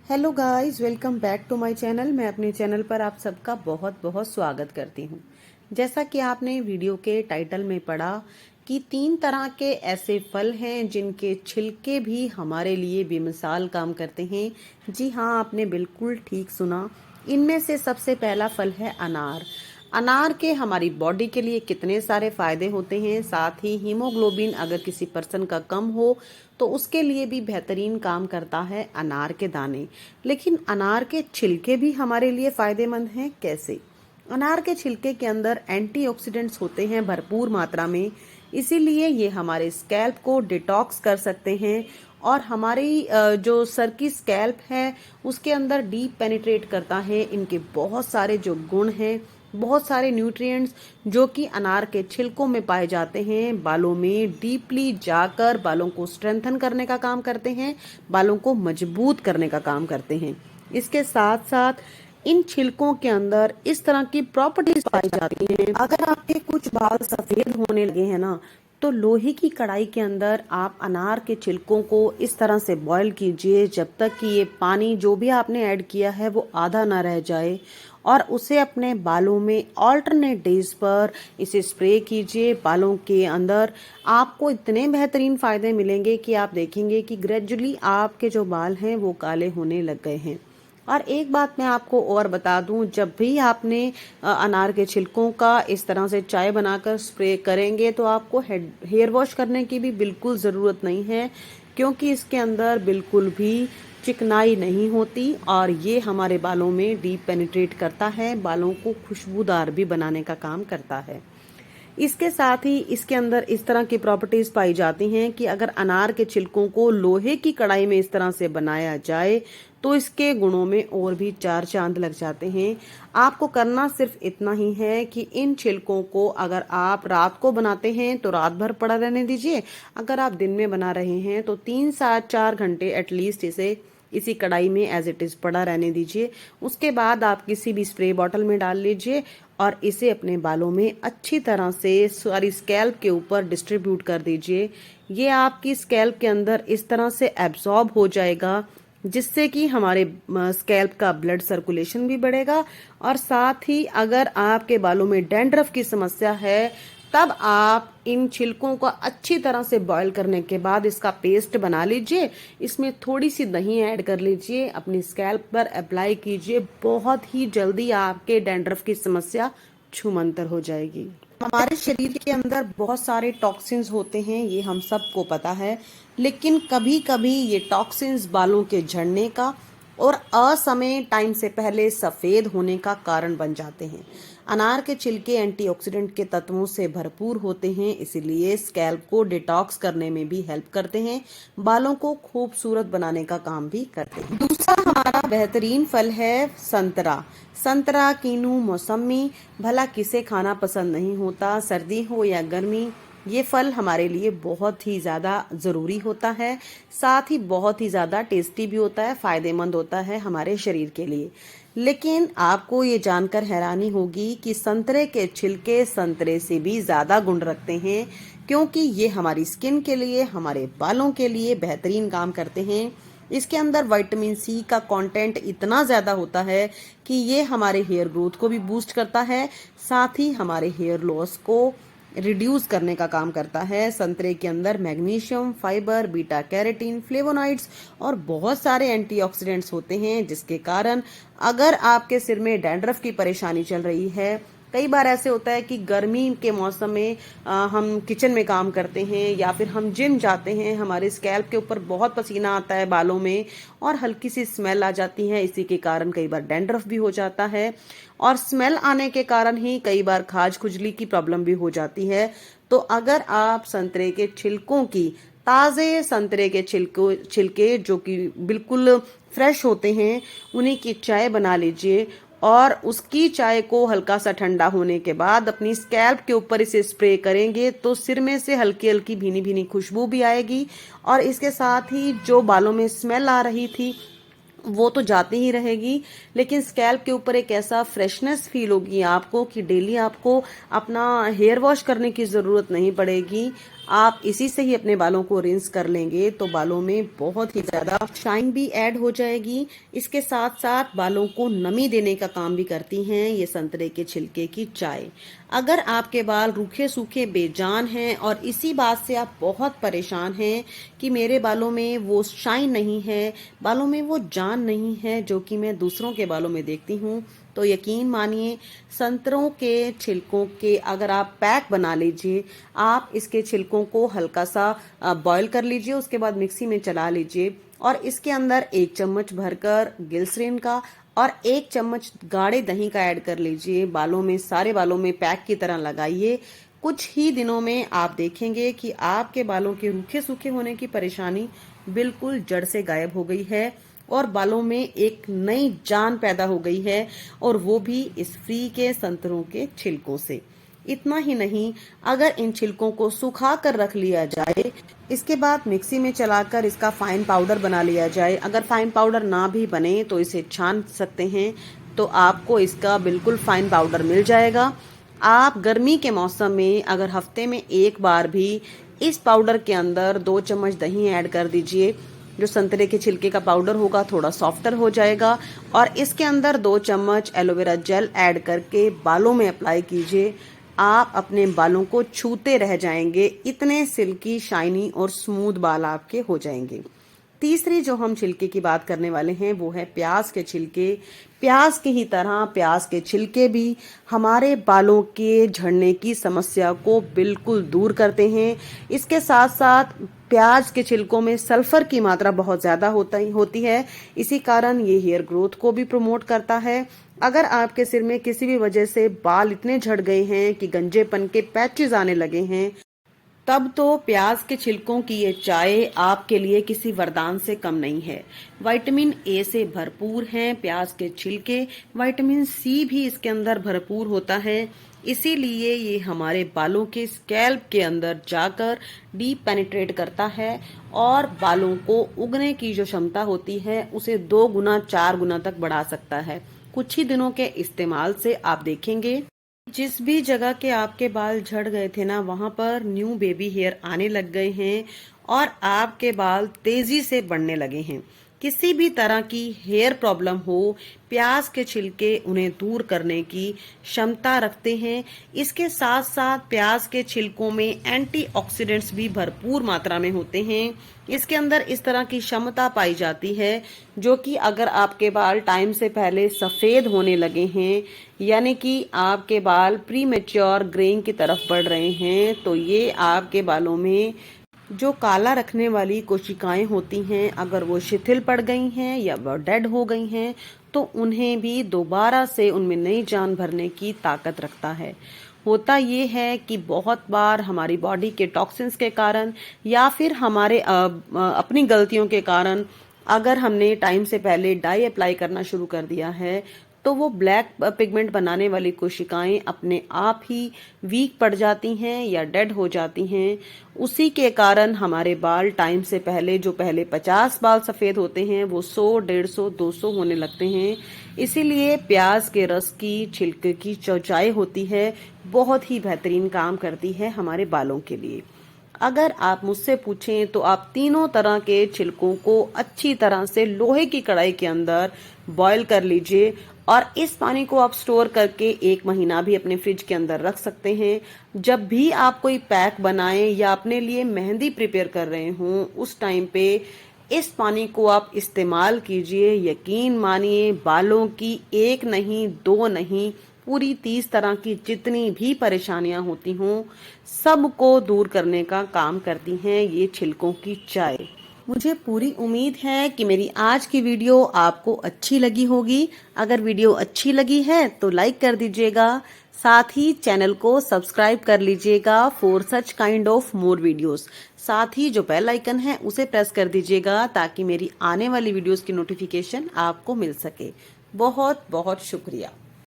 Hello guys, welcome back to my channel. मैं अपने channel पर आप सबका बहुत बहुत स्वागत करती हूँ। जैसा कि आपने वीडियो के टाइटल में पढ़ा कि 3 तरह के ऐसे फल हैं जिनके छिलके भी हमारे लिए बेमिसाल काम करते हैं। जी हाँ, आपने बिल्कुल ठीक सुना। इनमें से सबसे पहला फल है अनार। अनार के हमारी बॉडी के लिए कितने सारे फायदे होते हैं। साथ ही हीमोग्लोबिन अगर किसी पर्सन का कम हो तो उसके लिए भी बेहतरीन काम करता है अनार के दाने। लेकिन अनार के छिलके भी हमारे लिए फायदेमंद हैं। कैसे? अनार के छिलके के अंदर एंटीऑक्सीडेंट्स होते हैं भरपूर मात्रा में, इसीलिए ये हमारे स्कैल्प को डिटॉक्स कर सकते हैं और हमारी जो सर की स्कैल्प है उसके अंदर डीप पेनिट्रेट करता है। इनके बहुत सारे जो गुण हैं, बहुत सारे न्यूट्रिएंट्स जो कि अनार के छिलकों में पाए जाते हैं, बालों में डीपली जाकर बालों को स्ट्रेंथन करने का काम करते हैं, बालों को मजबूत करने का काम करते हैं। इसके साथ साथ इन छिलकों के अंदर इस तरह की प्रॉपर्टीज पाई जाती हैं। अगर आपके कुछ बाल सफेद होने लगे हैं ना, तो लोहे की कढ़ाई के अंदर आप अनार के छिलकों को इस तरह से बॉईल कीजिए जब तक कि ये पानी जो भी आपने ऐड किया है वो आधा ना रह जाए, और उसे अपने बालों में ऑल्टरनेट डेज पर इसे स्प्रे कीजिए बालों के अंदर। आपको इतने बेहतरीन फायदे मिलेंगे कि आप देखेंगे कि ग्रेजुअली आपके जो बाल हैं वो काले होने लग गए हैं। और एक बात मैं आपको और बता दूं, जब भी आपने अनार के छिलकों का इस तरह से चाय बनाकर स्प्रे करेंगे तो आपको हेयर वॉश करने की भी बिल्कुल ज़रूरत नहीं है, क्योंकि इसके अंदर बिल्कुल भी चिकनाई नहीं होती और ये हमारे बालों में डीप पेनिट्रेट करता है, बालों को खुशबूदार भी बनाने का काम करता है। इसके साथ ही इसके अंदर इस तरह की प्रॉपर्टीज पाई जाती हैं कि अगर अनार के छिलकों को लोहे की कढ़ाई में इस तरह से बनाया जाए तो इसके गुणों में और भी 4 चांद लग जाते हैं। आपको करना सिर्फ इतना ही है कि इन छिलकों को अगर आप रात को बनाते हैं तो रात भर पड़ा रहने दीजिए। अगर आप दिन में बना रहे हैं तो 3 से 4 घंटे एटलीस्ट इसे इसी कढ़ाई में एज इट इज पड़ा रहने दीजिए। उसके बाद आप किसी भी स्प्रे बॉटल में डाल लीजिए और इसे अपने बालों में अच्छी तरह से सारी स्कैल्प के ऊपर डिस्ट्रीब्यूट कर दीजिए। ये आपकी स्कैल्प के अंदर इस तरह से एब्जॉर्ब हो जाएगा जिससे कि हमारे स्कैल्प का ब्लड सर्कुलेशन भी बढ़ेगा। और साथ ही अगर आपके बालों में डैंड्रफ की समस्या है तब आप इन छिलकों को अच्छी तरह से बॉईल करने के बाद इसका पेस्ट बना लीजिए। इसमें थोड़ी सी दही ऐड कर लीजिए, अपनी स्कैल्प पर अप्लाई कीजिए। बहुत ही जल्दी आपके डैंड्रफ की समस्या छूमंतर हो जाएगी। हमारे शरीर के अंदर बहुत सारे टॉक्सिन्स होते हैं, ये हम सबको पता है, लेकिन कभी कभी ये टॉक्सिन्स बालों के झड़ने का और असमय टाइम से पहले सफेद होने का कारण बन जाते हैं। अनार के छिलके एंटीऑक्सीडेंट के तत्वों से भरपूर होते हैं, इसीलिए स्कैल्प को डिटॉक्स करने में भी हेल्प करते हैं, बालों को खूबसूरत बनाने का काम भी करते हैं। दूसरा हमारा बेहतरीन फल है संतरा। संतरा, कीनू, मौसमी, भला किसे खाना पसंद नहीं होता, सर्दी हो या गर्मी। ये फल हमारे लिए बहुत ही ज़्यादा ज़रूरी होता है, साथ ही बहुत ही ज़्यादा टेस्टी भी होता है, फ़ायदेमंद होता है हमारे शरीर के लिए। लेकिन आपको ये जानकर हैरानी होगी कि संतरे के छिलके संतरे से भी ज़्यादा गुण रखते हैं, क्योंकि ये हमारी स्किन के लिए, हमारे बालों के लिए बेहतरीन काम करते हैं। इसके अंदर विटामिन सी का कंटेंट इतना ज़्यादा होता है कि ये हमारे हेयर ग्रोथ को भी बूस्ट करता है, साथ ही हमारे हेयर लॉस को रिड्यूस करने का काम करता है। संतरे के अंदर magnesium, fibre, beta carotene, flavonoids और बहुत सारे एंटीऑक्सीडेंट्स होते हैं, जिसके कारण अगर आपके सिर में डैंड्रफ की परेशानी चल रही है, कई बार ऐसे होता है कि गर्मी के मौसम में हम किचन में काम करते हैं या फिर हम जिम जाते हैं, हमारे स्कैल्प के ऊपर बहुत पसीना आता है बालों में और हल्की सी स्मेल आ जाती है। इसी के कारण कई बार डैंड्रफ भी हो जाता है और स्मेल आने के कारण ही कई बार खाज खुजली की प्रॉब्लम भी हो जाती है। तो अगर आप संतरे के छिलकों की, ताज़े संतरे के छिलके जो कि बिल्कुल फ्रेश होते हैं, उन्हीं की चाय बना लीजिए और उसकी चाय को हल्का सा ठंडा होने के बाद अपनी स्कैल्प के ऊपर इसे स्प्रे करेंगे तो सिर में से हल्की हल्की भीनी भीनी खुशबू भी आएगी और इसके साथ ही जो बालों में स्मेल आ रही थी वो तो जाती ही रहेगी, लेकिन स्कैल्प के ऊपर एक ऐसा फ्रेशनेस फील होगी आपको कि डेली आपको अपना हेयर वॉश करने की ज़रूरत नहीं पड़ेगी। आप इसी से ही अपने बालों को रिंस कर लेंगे तो बालों में बहुत ही ज्यादा शाइन भी ऐड हो जाएगी। इसके साथ साथ बालों को नमी देने का काम भी करती हैं ये संतरे के छिलके की चाय। अगर आपके बाल रूखे सूखे बेजान हैं और इसी बात से आप बहुत परेशान हैं कि मेरे बालों में वो शाइन नहीं है, बालों में वो जान नहीं है जो कि मैं दूसरों के बालों में देखती हूँ, तो यकीन मानिए संतरों के छिलकों के अगर आप पैक बना लीजिए, आप इसके छिलकों को हल्का सा बॉईल कर लीजिए, उसके बाद मिक्सी में चला लीजिए और इसके अंदर 1 चम्मच भरकर ग्लिसरीन का और 1 चम्मच गाढ़े दही का ऐड कर लीजिए। बालों में, सारे बालों में पैक की तरह लगाइए। कुछ ही दिनों में आप देखेंगे कि आपके बालों के रूखे सूखे होने की परेशानी बिल्कुल जड़ से गायब हो गई है और बालों में एक नई जान पैदा हो गई है, और वो भी इस फ्री के संतरों के छिलकों से। इतना ही नहीं, अगर इन छिलकों को सुखा कर रख लिया जाए, इसके बाद मिक्सी में चलाकर इसका फाइन पाउडर बना लिया जाए, अगर फाइन पाउडर ना भी बने तो इसे छान सकते हैं, तो आपको इसका बिल्कुल फाइन पाउडर मिल जाएगा। आप गर्मी के मौसम में अगर हफ्ते में 1 बार भी इस पाउडर के अंदर 2 चम्मच दही ऐड कर दीजिए, जो संतरे के छिलके का पाउडर होगा थोड़ा सॉफ्टर हो जाएगा, और इसके अंदर 2 चम्मच एलोवेरा जेल ऐड करके बालों में अप्लाई कीजिए। आप अपने बालों को छूते रह जाएंगे, इतने सिल्की, शाइनी और स्मूथ बाल आपके हो जाएंगे। तीसरी जो हम छिलके की बात करने वाले हैं वो है प्याज के छिलके। प्याज की ही तरह प्याज के छिलके भी हमारे बालों के झड़ने की समस्या को बिल्कुल दूर करते हैं। इसके साथ साथ प्याज के छिलकों में सल्फर की मात्रा बहुत ज्यादा होती है, इसी कारण ये हेयर ग्रोथ को भी प्रमोट करता है। अगर आपके सिर में किसी भी वजह से बाल इतने झड़ गए हैं कि गंजेपन के पैचेस आने लगे हैं, तब तो प्याज के छिलकों की ये चाय आपके लिए किसी वरदान से कम नहीं है। विटामिन ए से भरपूर हैं प्याज के छिलके, विटामिन सी भी इसके अंदर भरपूर होता है, इसीलिए ये हमारे बालों के स्कैल्प के अंदर जाकर डीप पेनिट्रेट करता है और बालों को उगने की जो क्षमता होती है उसे 2 गुना 4 गुना तक बढ़ा सकता है। कुछ ही दिनों के इस्तेमाल से आप देखेंगे जिस भी जगह के आपके बाल झड़ गए थे ना, वहां पर न्यू बेबी हेयर आने लग गए हैं और आपके बाल तेजी से बढ़ने लगे हैं। किसी भी तरह की हेयर प्रॉब्लम हो, प्याज के छिलके उन्हें दूर करने की क्षमता रखते हैं। इसके साथ साथ प्याज के छिलकों में एंटीऑक्सीडेंट्स भी भरपूर मात्रा में होते हैं। इसके अंदर इस तरह की क्षमता पाई जाती है जो कि अगर आपके बाल टाइम से पहले सफेद होने लगे हैं, यानी कि आपके बाल प्री मैच्योर ग्रेइंग की तरफ बढ़ रहे हैं, तो ये आपके बालों में जो काला रखने वाली कोशिकाएं होती हैं, अगर वो शिथिल पड़ गई हैं या वो डेड हो गई हैं, तो उन्हें भी दोबारा से उनमें नई जान भरने की ताकत रखता है। होता ये है कि बहुत बार हमारी बॉडी के टॉक्सिन्स के कारण या फिर हमारे अपनी गलतियों के कारण अगर हमने टाइम से पहले डाई अप्लाई करना शुरू कर दिया है, तो वो ब्लैक पिगमेंट बनाने वाली कोशिकाएं अपने आप ही वीक पड़ जाती हैं या डेड हो जाती हैं। उसी के कारण हमारे बाल टाइम से पहले, जो पहले 50 बाल सफेद होते हैं, वो 100, 150, 200 होने लगते हैं। इसीलिए प्याज के रस की, छिलके की जो चाय होती है, बहुत ही बेहतरीन काम करती है हमारे बालों के लिए। अगर आप मुझसे पूछें तो आप तीनों तरह के छिलकों को अच्छी तरह से लोहे की कढ़ाई के अंदर बॉईल कर लीजिए और इस पानी को आप स्टोर करके 1 महीना भी अपने फ्रिज के अंदर रख सकते हैं। जब भी आप कोई पैक बनाएं या अपने लिए मेहंदी प्रिपेयर कर रहे हों, उस टाइम पे इस पानी को आप इस्तेमाल कीजिए। यकीन मानिए, बालों की 1 नहीं 2 नहीं, पूरी 30 तरह की जितनी भी परेशानियां होती हों, सबको दूर करने का काम करती हैं ये छिलकों की चाय। मुझे पूरी उम्मीद है कि मेरी आज की वीडियो आपको अच्छी लगी होगी। अगर वीडियो अच्छी लगी है तो लाइक कर दीजिएगा, साथ ही चैनल को सब्सक्राइब कर लीजिएगा for such kind of more videos. साथ ही जो बेल आइकन है उसे प्रेस कर दीजिएगा ताकि मेरी आने वाली वीडियोस की नोटिफिकेशन आपको मिल सके। बहुत बहुत शुक्रिया।